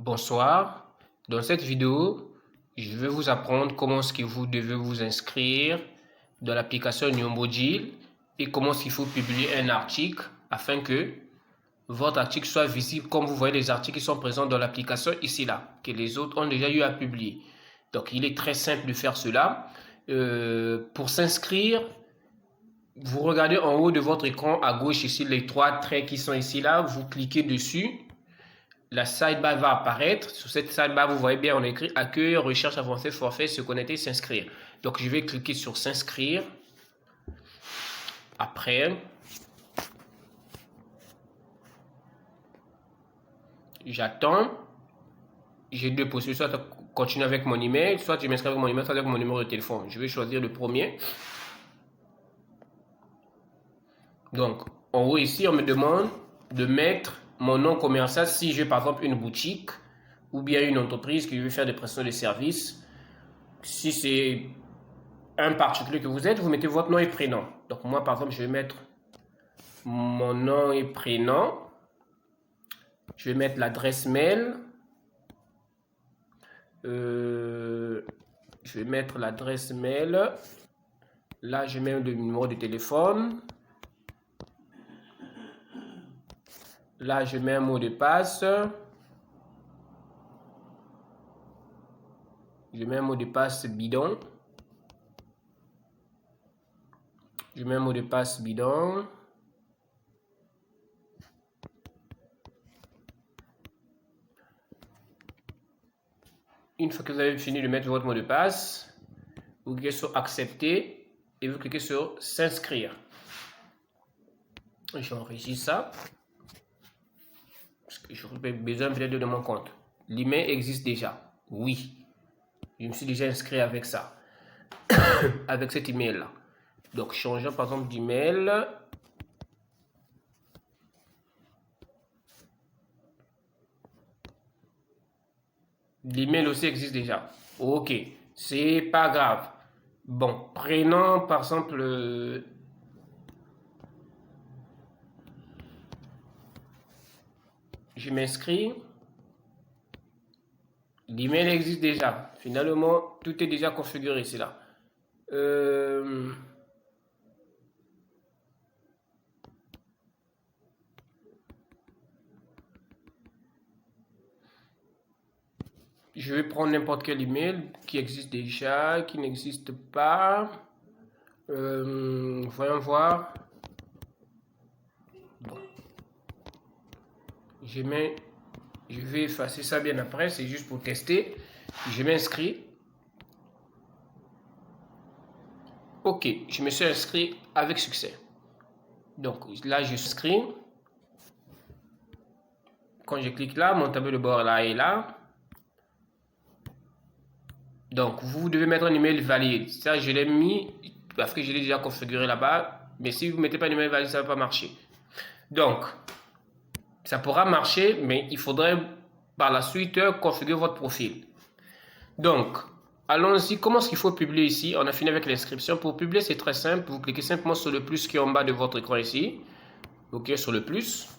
Bonsoir, dans cette vidéo, je vais vous apprendre comment est-ce que vous devez vous inscrire dans l'application Neomodule et comment est-ce qu'il faut publier un article afin que votre article soit visible comme vous voyez les articles qui sont présents dans l'application ici là, que les autres ont déjà eu à publier. Donc il est très simple de faire cela. Pour s'inscrire, vous regardez en haut de votre écran à gauche ici les trois traits qui sont ici là, vous cliquez dessus. La sidebar va apparaître. Sur cette sidebar, vous voyez bien, on a écrit accueil, recherche avancée, forfait, se connecter, s'inscrire. Donc, je vais cliquer sur s'inscrire. Après, j'attends. J'ai deux possibilités, soit continuer avec mon email, soit je m'inscris avec mon email, soit avec mon numéro de téléphone. Je vais choisir le premier. Donc, en haut ici, on me demande de mettre mon nom commercial si j'ai par exemple une boutique ou bien une entreprise qui veut faire des prestations de services. Si c'est un particulier que vous êtes, vous mettez votre nom et prénom. Donc moi, par exemple, je vais mettre mon nom et prénom. Je vais mettre l'adresse mail. Je vais mettre l'adresse mail. Là, je mets le numéro de téléphone. Là, je mets un mot de passe. Je mets un mot de passe bidon. Je mets un mot de passe bidon. Une fois que vous avez fini de mettre votre mot de passe, vous cliquez sur accepter et vous cliquez sur s'inscrire. J'enregistre ça parce que j'aurais besoin peut-être de mon compte. L'email existe déjà. Oui, je me suis déjà inscrit avec ça, avec cet email là. Donc changeons par exemple d'email. L'email aussi existe déjà. Ok, c'est pas grave. Bon, prénom par exemple. Je m'inscris. L'email existe déjà. Finalement, tout est déjà configuré, c'est là. Je vais prendre n'importe quel email qui existe déjà, qui n'existe pas. Voyons voir. Bon. Je vais effacer ça bien après, c'est juste pour tester. Je m'inscris. Ok, je me suis inscrit avec succès. Donc là, je s'inscris. Quand je clique là, mon tableau de bord là est là. Donc, vous devez mettre un email valide. Ça, je l'ai mis parce que je l'ai déjà configuré là-bas. Mais si vous ne mettez pas un email valide, ça ne va pas marcher. Donc, ça pourra marcher, mais il faudrait par la suite configurer votre profil. Donc, allons-y. Comment est-ce qu'il faut publier ici? On a fini avec l'inscription. Pour publier, c'est très simple. Vous cliquez simplement sur le plus qui est en bas de votre écran ici. Vous cliquez sur le plus.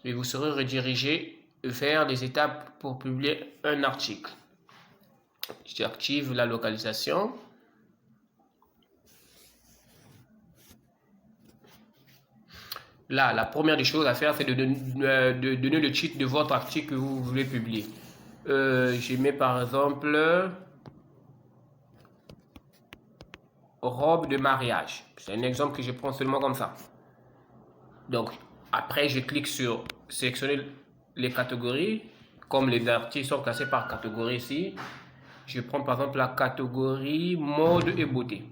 Et vous serez redirigé vers les étapes pour publier un article. J'active la localisation. Là, la première des choses à faire, c'est de donner le titre de votre article que vous voulez publier. Je mets par exemple robe de mariage. C'est un exemple que je prends seulement comme ça. Donc, après, je clique sur sélectionner les catégories. Comme les articles sont classés par catégorie ici, je prends par exemple la catégorie mode et beauté.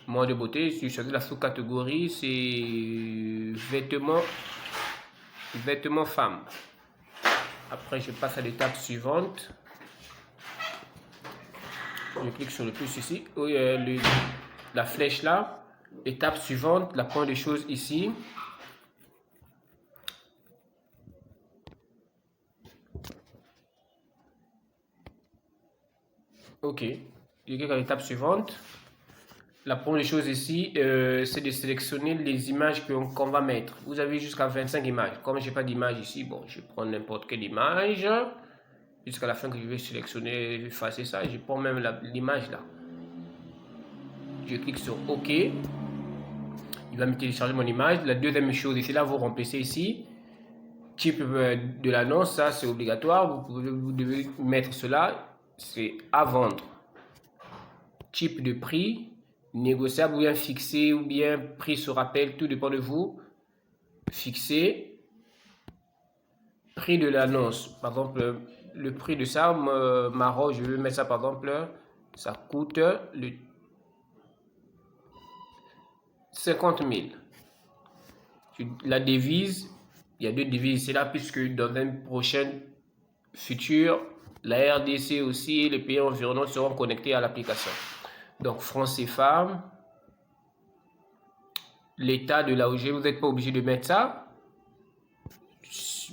Mode et beauté, si je choisis la sous-catégorie, c'est vêtements femmes. Après, je passe à l'étape suivante. Je clique sur le plus ici. La flèche là. Étape suivante, la pointe des choses ici. Ok. Je clique à l'étape suivante. La première chose ici, c'est de sélectionner les images qu'on va mettre. Vous avez jusqu'à 25 images. Comme je n'ai pas d'image ici, bon, je prends n'importe quelle image. Jusqu'à la fin que je vais sélectionner, effacer ça. Je prends même l'image là. Je clique sur OK. Il va me télécharger mon image. La deuxième chose ici, là, vous remplacez ici. Type de l'annonce, ça c'est obligatoire. Vous devez mettre cela. C'est à vendre. Type de prix. Négociable ou bien fixé ou bien prix sur appel, tout dépend de vous. Fixé. Prix de l'annonce, par exemple, le prix de ça, marron, je vais mettre ça par exemple, ça coûte 50 000. La devise, il y a deux devises, c'est là puisque dans un prochain futur, la RDC aussi et les pays environnants seront connectés à l'application. Donc, franc CFA, l'état de la OG, vous n'êtes pas obligé de mettre ça.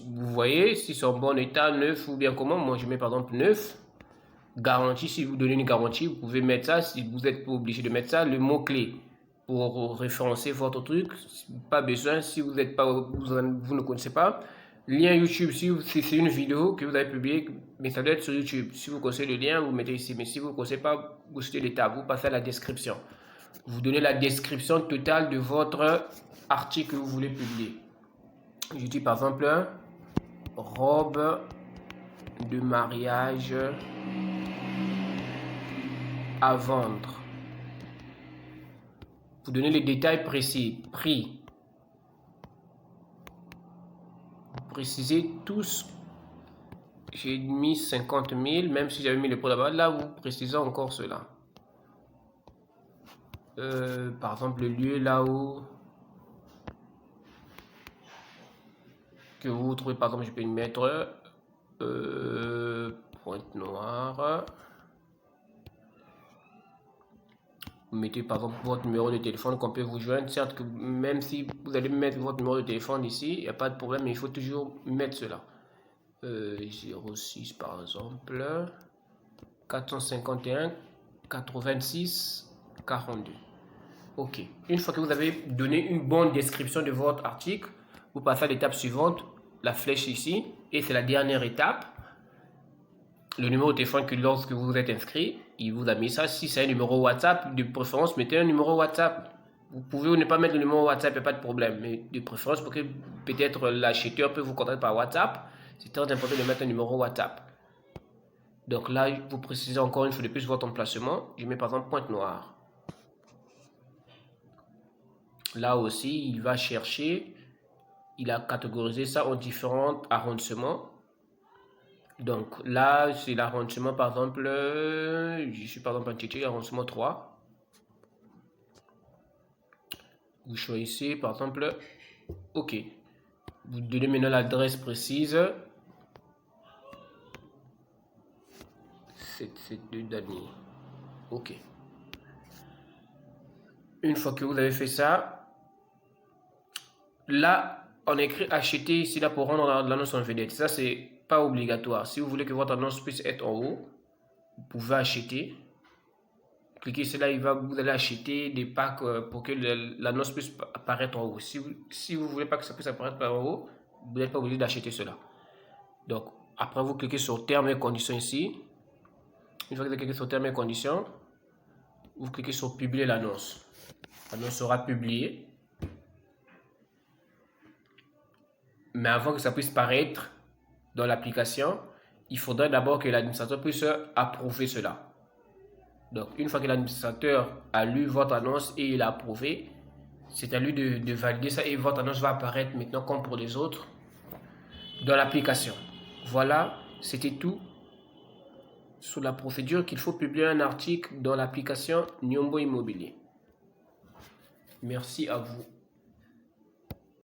Vous voyez, si c'est en bon état, neuf ou bien comment, moi je mets par exemple 9. Garantie, si vous donnez une garantie, vous pouvez mettre ça, si vous n'êtes pas obligé de mettre ça. Le mot-clé pour référencer votre truc, pas besoin, si vous n'êtes pas, vous ne connaissez pas. Lien YouTube, si c'est une vidéo que vous avez publiée, mais ça doit être sur YouTube. Si vous connaissez le lien, vous mettez ici. Mais si vous ne connaissez pas, vous jetez les tabs, vous passez à la description. Vous donnez la description totale de votre article que vous voulez publier. Je dis par exemple, robe de mariage à vendre. Vous donnez les détails précis. Prix. Précisez tous. J'ai mis 50 000, même si j'avais mis le prix là-bas. Là, vous précisez encore cela. Par exemple, le lieu là où que vous trouvez, par exemple, je peux y mettre Pointe-Noire. Vous mettez par exemple votre numéro de téléphone qu'on peut vous joindre. Certes que même si vous allez mettre votre numéro de téléphone ici, il n'y a pas de problème, mais il faut toujours mettre cela. 06 par exemple, 451 86 42. Ok. Une fois que vous avez donné une bonne description de votre article, vous passez à l'étape suivante, la flèche ici, et c'est la dernière étape. Le numéro de téléphone que lorsque vous êtes inscrit, il vous a mis ça. Si c'est un numéro WhatsApp, de préférence, mettez un numéro WhatsApp. Vous pouvez ou ne pas mettre le numéro WhatsApp, il n'y a pas de problème. Mais de préférence, pour que peut-être l'acheteur peut vous contacter par WhatsApp, c'est très important de mettre un numéro WhatsApp. Donc là, vous précisez encore une fois de plus votre emplacement. Je mets par exemple Pointe-Noire. Là aussi, il va chercher. Il a catégorisé ça en différents arrondissements. Donc là, c'est l'arrondissement, par exemple, je suis par exemple en Tchétché, arrondissement 3. Vous choisissez, par exemple, OK. Vous donnez maintenant l'adresse précise. 772 Dany. OK. Une fois que vous avez fait ça, là, on écrit acheter ici là pour rendre l'annonce en vedette. Ça, c'est pas obligatoire. Si vous voulez que votre annonce puisse être en haut, vous pouvez acheter. Cliquez ici là, vous allez acheter des packs pour que l'annonce puisse apparaître en haut. Si vous voulez pas que ça puisse apparaître en haut, vous n'êtes pas obligé d'acheter cela. Donc, après, vous cliquez sur termes et conditions ici. Une fois que vous cliquez sur termes et conditions, vous cliquez sur publier l'annonce. L'annonce sera publiée. Mais avant que ça puisse paraître dans l'application, il faudrait d'abord que l'administrateur puisse approuver cela. Donc, une fois que l'administrateur a lu votre annonce et il a approuvé, c'est à lui de valider ça et votre annonce va apparaître maintenant comme pour les autres dans l'application. Voilà, c'était tout sur la procédure qu'il faut publier un article dans l'application Niombo Immobilier. Merci à vous.